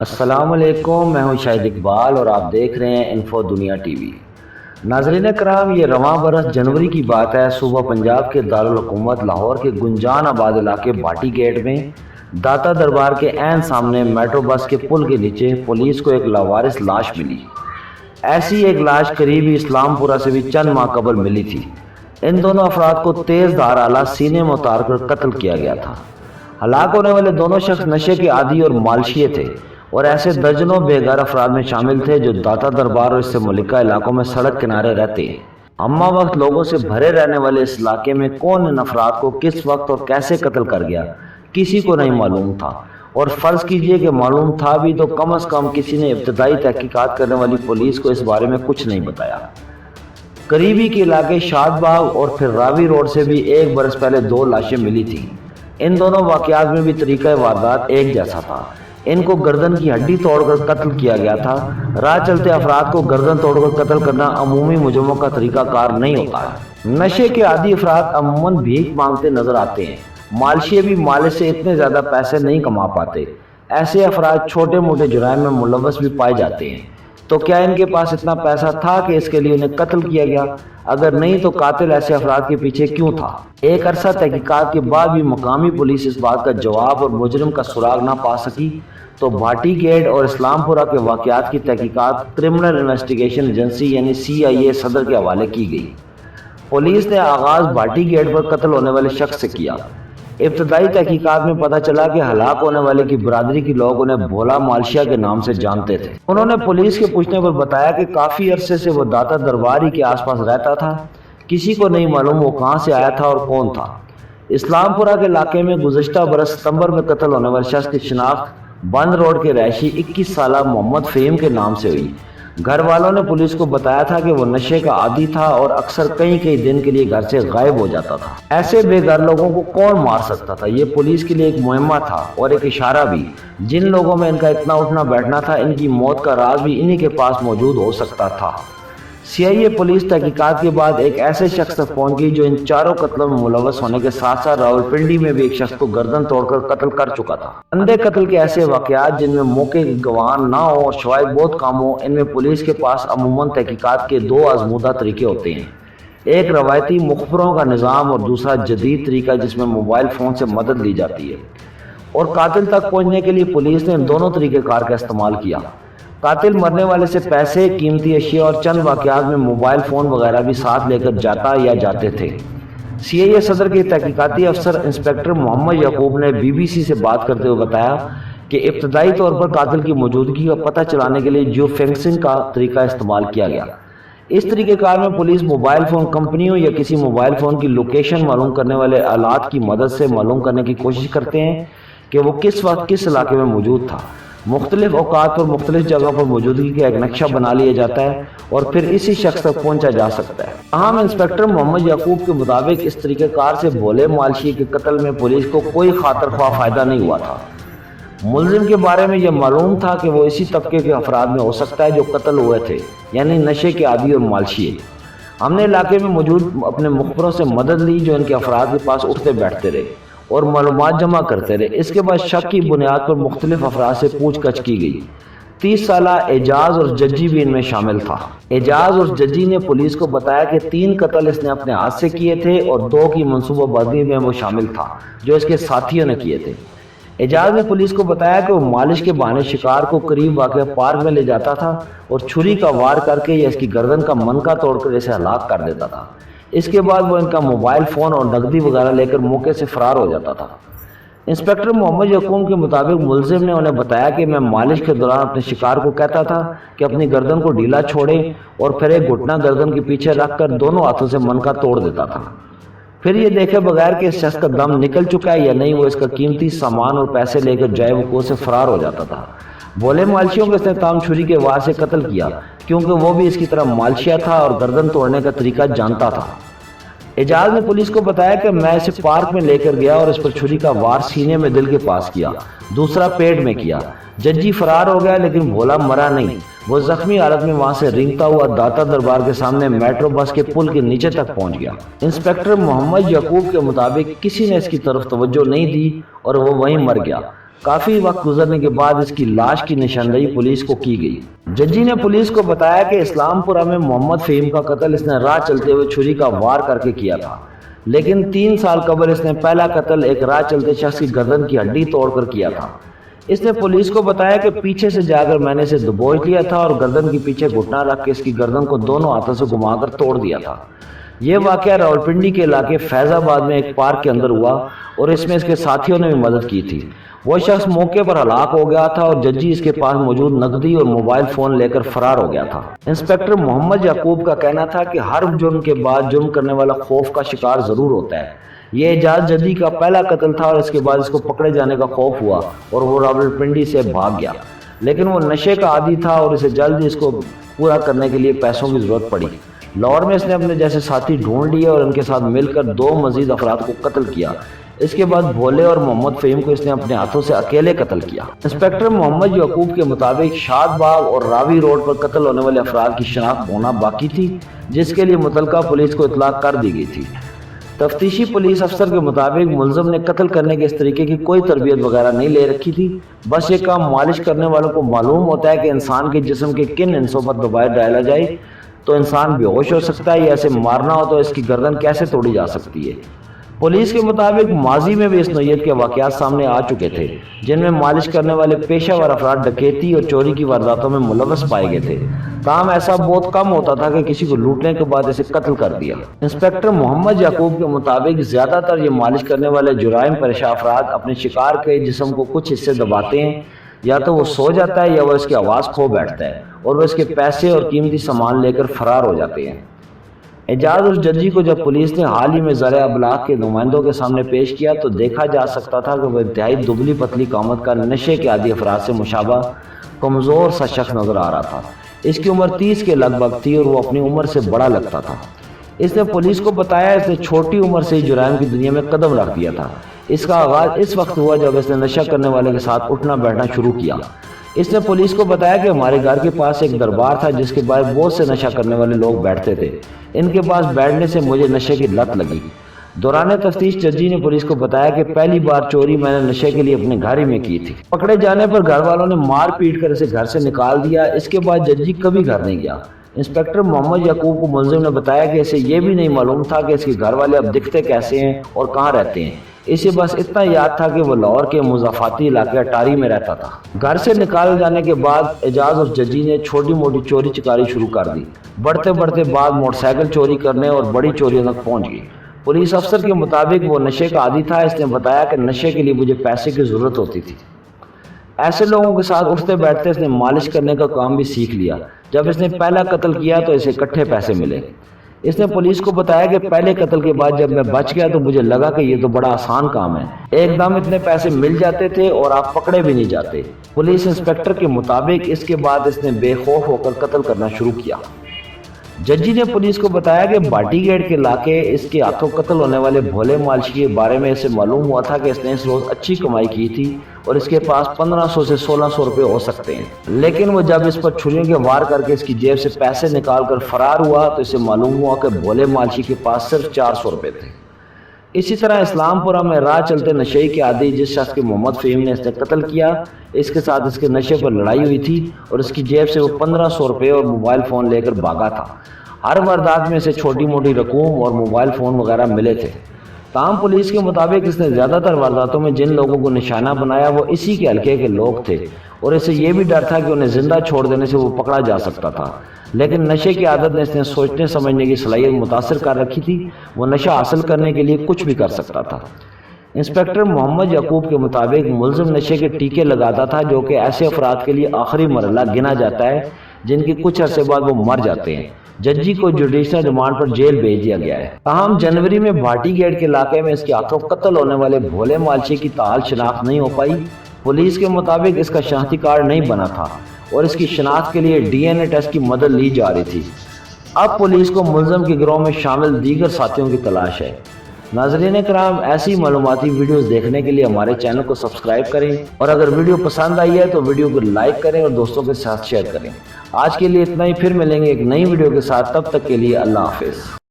السلام علیکم، میں ہوں شاہد اقبال اور آپ دیکھ رہے ہیں انفو دنیا ٹی وی۔ ناظرین کرام، یہ رواں برس جنوری کی بات ہے۔ صوبہ پنجاب کے دارالحکومت لاہور کے گنجان آباد علاقے باٹی گیٹ میں داتا دربار کے عین سامنے میٹرو بس کے پل کے نیچے پولیس کو ایک لاوارث لاش ملی۔ ایسی ایک لاش قریبی اسلام پورہ سے بھی چند ماہ قبل ملی تھی۔ ان دونوں افراد کو تیز دھار آلہ سینے میں اتار کر قتل کیا گیا تھا۔ ہلاک ہونے والے دونوں شخص نشے کے عادی اور مالشیے تھے اور ایسے درجنوں بے گھر افراد میں شامل تھے جو داتا دربار اور اس سے ملکہ علاقوں میں سڑک کنارے رہتے ہیں۔ اما وقت لوگوں سے بھرے رہنے والے اس علاقے میں کون ان افراد کو کس وقت اور کیسے قتل کر گیا کسی کو نہیں معلوم تھا، اور فرض کیجئے کہ معلوم تھا بھی تو کم از کم کسی نے ابتدائی تحقیقات کرنے والی پولیس کو اس بارے میں کچھ نہیں بتایا۔ قریبی کے علاقے شاد باغ اور پھر راوی روڈ سے بھی ایک برس پہلے دو لاشیں ملی تھیں۔ ان دونوں واقعات میں بھی طریقہ واردات ایک جیسا تھا۔ ان کو گردن کی ہڈی توڑ کر قتل کیا گیا تھا۔ راہ چلتے افراد کو گردن توڑ کر قتل کرنا عمومی مجرموں کا طریقہ کار نہیں ہوتا ہے۔ نشے کے عادی افراد عموماً بھیک مانگتے نظر آتے ہیں۔ مالشیے بھی مالش سے اتنے زیادہ پیسے نہیں کما پاتے۔ ایسے افراد چھوٹے موٹے جرائم میں ملوث بھی پائے جاتے ہیں۔ تو کیا ان کے پاس اتنا پیسہ تھا کہ اس کے لیے انہیں قتل کیا گیا؟ اگر نہیں تو قاتل ایسے افراد کے پیچھے کیوں تھا؟ ایک عرصہ تحقیقات کے بعد بھی مقامی پولیس اس بات کا جواب اور مجرم کا سراغ نہ پا سکی تو بھاٹی گیٹ اور اسلام پورہ کے واقعات کی تحقیقات کرمنل انویسٹیگیشن ایجنسی یعنی CIA صدر کے حوالے کی گئی۔ پولیس نے آغاز بھاٹی گیٹ پر قتل ہونے والے شخص سے کیا۔ ابتدائی تحقیقات میں پتہ چلا کہ ہلاک ہونے والے کی برادری کے لوگ انہیں بھولا مالشیا کے نام سے جانتے تھے۔ انہوں نے پولیس کے پوچھنے پر بتایا کہ کافی عرصے سے وہ داتا دربار ہی کے آس پاس رہتا تھا۔ کسی کو نہیں معلوم وہ کہاں سے آیا تھا اور کون تھا۔ اسلام پورہ کے علاقے میں گزشتہ برس ستمبر میں قتل ہونے والے شخص کی شناخت بند روڈ کے رہائشی 21 سالہ محمد فہیم کے نام سے ہوئی۔ گھر والوں نے پولیس کو بتایا تھا کہ وہ نشے کا عادی تھا اور اکثر کئی دن کے لیے گھر سے غائب ہو جاتا تھا۔ ایسے بے گھر لوگوں کو کون مار سکتا تھا؟ یہ پولیس کے لیے ایک مہمہ تھا اور ایک اشارہ بھی۔ جن لوگوں میں ان کا اتنا اٹھنا بیٹھنا تھا، ان کی موت کا راز بھی انہی کے پاس موجود ہو سکتا تھا۔ CIA پولیس تحقیقات کے بعد ایک ایسے شخص تک پہنچ گئی جو ان چاروں قتلوں میں ملوث ہونے کے ساتھ ساتھ راولپنڈی میں بھی ایک شخص کو گردن توڑ کر قتل کر چکا تھا۔ اندھے قتل کے ایسے واقعات جن میں موقع کے گواہ نہ ہو اور شواہد بہت کم ہو، ان میں پولیس کے پاس عموماً تحقیقات کے دو آزمودہ طریقے ہوتے ہیں۔ ایک روایتی مخبروں کا نظام اور دوسرا جدید طریقہ جس میں موبائل فون سے مدد لی جاتی ہے، اور قاتل تک پہنچنے کے لیے پولیس نے ان دونوں طریقہ کار کا استعمال کیا۔ قاتل مرنے والے سے پیسے، قیمتی اشیاء اور چند واقعات میں موبائل فون وغیرہ بھی ساتھ لے کر جاتا یا جاتے تھے۔ CIA صدر کے تحقیقاتی افسر انسپکٹر محمد یعقوب نے BBC سے بات کرتے ہوئے بتایا کہ ابتدائی طور پر قاتل کی موجودگی کا پتہ چلانے کے لیے جیو فینسنگ کا طریقہ استعمال کیا گیا۔ اس طریقہ کار میں پولیس موبائل فون کمپنیوں یا کسی موبائل فون کی لوکیشن معلوم کرنے والے آلات کی مدد سے معلوم کرنے کی کوشش کرتے ہیں کہ وہ کس وقت کس علاقے میں موجود تھا۔ مختلف اوقات پر مختلف جگہ پر موجودگی کا ایک نقشہ بنا لیا جاتا ہے اور پھر اسی شخص تک پہنچا جا سکتا ہے۔ اہم انسپکٹر محمد یعقوب کے مطابق اس طریقہ کار سے بھولے مالشی کے قتل میں پولیس کو کوئی خاطر خواہ فائدہ نہیں ہوا تھا۔ ملزم کے بارے میں یہ معلوم تھا کہ وہ اسی طبقے کے افراد میں ہو سکتا ہے جو قتل ہوئے تھے، یعنی نشے کے عادی اور مالشی۔ ہم نے علاقے میں موجود اپنے مخبروں سے مدد لی جو ان کے افراد کے پاس اٹھتے بیٹھتے رہے اور معلومات جمع کرتے رہے۔ اس کے بعد شک کی بنیاد پر مختلف افراد سے پوچھ گچھ کی گئی۔ 30 سالہ اعجاز اور ججی بھی ان میں شامل تھا۔ اعجاز اور ججی نے پولیس کو بتایا کہ 3 قتل اس نے اپنے ہاتھ سے کیے تھے اور 2 کی منصوبہ بندی میں وہ شامل تھا جو اس کے ساتھیوں نے کیے تھے۔ اعجاز نے پولیس کو بتایا کہ وہ مالش کے بہانے شکار کو قریب واقع پارک میں لے جاتا تھا اور چھری کا وار کر کے یا اس کی گردن کا منکا توڑ کر اسے ہلاک کر دیتا تھا۔ اس کے بعد وہ ان کا موبائل فون اور نقدی وغیرہ لے کر موقع سے فرار ہو جاتا تھا۔ انسپکٹر محمد یعقوب کے مطابق ملزم نے انہیں بتایا کہ میں مالش کے دوران اپنے شکار کو کہتا تھا کہ اپنی گردن کو ڈھیلا چھوڑے اور پھر ایک گھٹنا گردن کے پیچھے رکھ کر دونوں ہاتھوں سے منکا توڑ دیتا تھا۔ پھر یہ دیکھے بغیر کہ اس شخص کا دم نکل چکا ہے یا نہیں، وہ اس کا قیمتی سامان اور پیسے لے کر جائے وقوع سے فرار ہو جاتا تھا۔ بھولے مالشیوں کو اس نے تام چھری کے وار سے قتل کیا کیونکہ وہ بھی اس کی طرح مالشیا تھا اور گردن توڑنے کا طریقہ جانتا تھا۔ اعجاز نے پولیس کو بتایا کہ میں اسے پارک میں لے کر گیا اور اس پر چھری کا وار سینے میں دل کے پاس کیا، دوسرا پیٹ میں کیا۔ ججی فرار ہو گیا لیکن بھولا مرا نہیں۔ وہ زخمی حالت میں وہاں سے رینگتا ہوا داتا دربار کے سامنے میٹرو بس کے پل کے نیچے تک پہنچ گیا۔ انسپکٹر محمد یعقوب کے مطابق کسی نے اس کی طرف توجہ نہیں دی اور وہ وہیں مر گیا۔ کافی وقت گزرنے کے بعد اس کی لاش کی نشاندہی پولیس کو کی گئی۔ ججی نے پولیس کو بتایا کہ اسلام پورہ میں محمد فہیم کا قتل اس نے راہ چلتے ہوئے چھری کا وار کر کے کیا تھا، لیکن 3 سال قبل اس نے پہلا قتل ایک راہ چلتے شخص کی گردن کی ہڈی توڑ کر کیا تھا۔ اس نے پولیس کو بتایا کہ پیچھے سے جا کر میں نے اسے دبوچ لیا تھا اور گردن کے پیچھے گھٹنا رکھ کے اس کی گردن کو دونوں ہاتھوں سے گھما کر توڑ دیا تھا۔ یہ واقعہ راولپنڈی کے علاقے فیض آباد میں ایک پارک کے اندر ہوا اور اس میں اس کے ساتھیوں نے بھی مدد کی تھی۔ وہ شخص موقع پر ہلاک ہو گیا تھا اور ججی اس کے پاس موجود نقدی اور موبائل فون لے کر فرار ہو گیا تھا۔ انسپکٹر محمد یعقوب کا کہنا تھا کہ ہر جرم کے بعد جرم کرنے والا خوف کا شکار ضرور ہوتا ہے۔ یہ اعجاز ججی کا پہلا قتل تھا اور اس کے بعد اس کو پکڑے جانے کا خوف ہوا اور وہ راولپنڈی سے بھاگ گیا، لیکن وہ نشے کا عادی تھا اور اسے جلد ہی اس کو پورا کرنے کے لیے پیسوں کی ضرورت پڑی۔ لاہور میں اس نے اپنے جیسے ساتھی ڈھونڈ لیے اور ان کے ساتھ مل کر 2 مزید افراد کو قتل کیا۔ اس کے بعد بھولے اور محمد فہیم کو اس نے اپنے ہاتھوں سے اکیلے قتل کیا۔ انسپکٹر محمد یعقوب کے مطابق شاد باغ اور راوی روڈ پر قتل ہونے والے افراد کی شناخت ہونا باقی تھی، جس کے لیے متعلقہ پولیس کو اطلاع کر دی گئی تھی۔ تفتیشی پولیس افسر کے مطابق ملزم نے قتل کرنے کے اس طریقے کی کوئی تربیت وغیرہ نہیں لے رکھی تھی، بس یہ کام مالش کرنے والوں کو معلوم ہوتا ہے کہ انسان کے جسم کے کن حصوں پر دبائے ڈالا جائے تو انسان بے ہوش ہو سکتا ہے، یا اسے مارنا ہو تو اس کی گردن کیسے توڑی جا سکتی ہے۔ پولیس کے مطابق ماضی میں بھی اس نوعیت کے واقعات سامنے آ چکے تھے، جن میں مالش کرنے والے پیشہ ور افراد ڈکیتی اور چوری کی وارداتوں میں ملوث پائے گئے تھے، تاہم ایسا بہت کم ہوتا تھا کہ کسی کو لوٹنے کے بعد اسے قتل کر دیا۔ انسپکٹر محمد یعقوب کے مطابق زیادہ تر یہ مالش کرنے والے جرائم پیشہ افراد اپنے شکار کے جسم کو کچھ حصے دباتے ہیں، یا تو وہ سو جاتا ہے یا وہ اس کی آواز کھو بیٹھتا ہے اور وہ اس کے پیسے اور قیمتی سامان لے کر فرار ہو جاتے ہیں۔ اعجاز اور ججی کو جب پولیس نے حال ہی میں ذرائع ابلاغ کے نمائندوں کے سامنے پیش کیا تو دیکھا جا سکتا تھا کہ وہ انتہائی دبلی پتلی قامت کا نشے کے عادی افراد سے مشابہ کمزور سا شخص نظر آ رہا تھا۔ اس کی عمر 30 کے لگ بھگ تھی اور وہ اپنی عمر سے بڑا لگتا تھا۔ اس نے پولیس کو بتایا اس نے چھوٹی عمر سے ہی جرائم کی دنیا میں قدم رکھ دیا تھا۔ اس کا آغاز اس وقت ہوا جب اس نے نشہ کرنے والے کے ساتھ اٹھنا بیٹھنا شروع کیا۔ اس نے پولیس کو بتایا کہ ہمارے گھر کے پاس ایک دربار تھا جس کے باہر بہت سے نشہ کرنے والے لوگ بیٹھتے تھے، ان کے پاس بیٹھنے سے مجھے نشے کی لت لگی۔ دوران تفتیش ججی نے پولیس کو بتایا کہ پہلی بار چوری میں نے نشے کے لیے اپنے گھر ہی میں کی تھی۔ پکڑے جانے پر گھر والوں نے مار پیٹ کر اسے گھر سے نکال دیا۔ اس کے بعد ججی کبھی گھر نہیں گیا۔ انسپکٹر محمد یعقوب کو ملزم نے بتایا کہ اسے یہ بھی نہیں معلوم تھا کہ اس کے گھر والے اب دکھتے کیسے ہیں اور کہاں رہتے ہیں، اسے بس اتنا یاد تھا کہ وہ لاہور کے مضافاتی علاقے اٹاری میں رہتا تھا۔ گھر سے نکال جانے کے بعد اعجاز اور ججی نے چھوٹی موٹی چوری چکاری شروع کر دی۔ بڑھتے بڑھتے بعد موٹر سائیکل چوری کرنے اور بڑی چوریوں تک پہنچ گئی۔ پولیس افسر کے مطابق وہ نشے کا عادی تھا۔ اس نے بتایا کہ نشے کے لیے مجھے پیسے کی ضرورت ہوتی تھی۔ ایسے لوگوں کے ساتھ اٹھتے بیٹھتے اس نے مالش کرنے کا کام بھی سیکھ لیا۔ جب اس نے پہلا قتل کیا تو اسے اکٹھے پیسے ملے۔ اس نے پولیس کو بتایا کہ پہلے قتل کے بعد جب میں بچ گیا تو مجھے لگا کہ یہ تو بڑا آسان کام ہے، ایک دم اتنے پیسے مل جاتے تھے اور آپ پکڑے بھی نہیں جاتے۔ پولیس انسپکٹر کے مطابق اس کے بعد اس نے بے خوف ہو کر قتل کرنا شروع کیا۔ ججی نے پولیس کو بتایا کہ باٹی گیٹ کے علاقے اس کے ہاتھوں قتل ہونے والے بھولے مالشی کے بارے میں اسے معلوم ہوا تھا کہ اس نے اس روز اچھی کمائی کی تھی اور اس کے پاس 1500 سے 1600 روپے ہو سکتے ہیں، لیکن وہ جب اس پر چھریوں کے وار کر کے اس کی جیب سے پیسے نکال کر فرار ہوا تو اسے معلوم ہوا کہ بھولے مالشی کے پاس صرف 400 روپے تھے۔ اسی طرح اسلام پورہ میں راہ چلتے نشے کے عادی جس شخص کے محمد فہیم نے اس نے قتل کیا، اس کے ساتھ اس کے نشے پر لڑائی ہوئی تھی اور اس کی جیب سے وہ 1500 روپے اور موبائل فون لے کر بھاگا تھا۔ ہر واردات میں اسے چھوٹی موٹی رقوم اور موبائل فون وغیرہ ملے تھے۔ تاہم پولیس کے مطابق اس نے زیادہ تر وارداتوں میں جن لوگوں کو نشانہ بنایا وہ اسی کے حلقے کے لوگ تھے اور اسے یہ بھی ڈر تھا کہ انہیں زندہ چھوڑ دینے سے وہ پکڑا جا سکتا تھا، لیکن نشے کی عادت نے اس نے سوچنے سمجھنے کی صلاحیت متاثر کر رکھی تھی، وہ نشہ حاصل کرنے کے لیے کچھ بھی کر سکتا تھا۔ انسپکٹر محمد یعقوب کے مطابق ملزم نشے کے ٹیکے لگاتا تھا جو کہ ایسے افراد کے لیے آخری مرحلہ گنا جاتا ہے جن کی کچھ عرصے بعد وہ مر جاتے ہیں۔ ججی کو جوڈیشنل ریمانڈ پر جیل بھیج دیا گیا ہے۔ تاہم جنوری میں بھاٹی گیٹ کے علاقے میں اس کے ہاتھوں قتل ہونے والے بھولے مالشی کی تاحال شناخت نہیں ہو پائی۔ پولیس کے مطابق اس کا شناختی کارڈ نہیں بنا تھا اور اس کی شناخت کے لیے ڈی این اے ٹیسٹ کی مدد لی جا رہی تھی۔ اب پولیس کو ملزم کے گروہ میں شامل دیگر ساتھیوں کی تلاش ہے۔ ناظرین کرام، ایسی معلوماتی ویڈیوز دیکھنے کے لیے ہمارے چینل کو سبسکرائب کریں اور اگر ویڈیو پسند آئی ہے تو ویڈیو کو لائک کریں اور دوستوں کے ساتھ شیئر کریں۔ آج کے لیے اتنا ہی، پھر ملیں گے ایک نئی ویڈیو کے ساتھ، تب تک کے لیے اللہ حافظ۔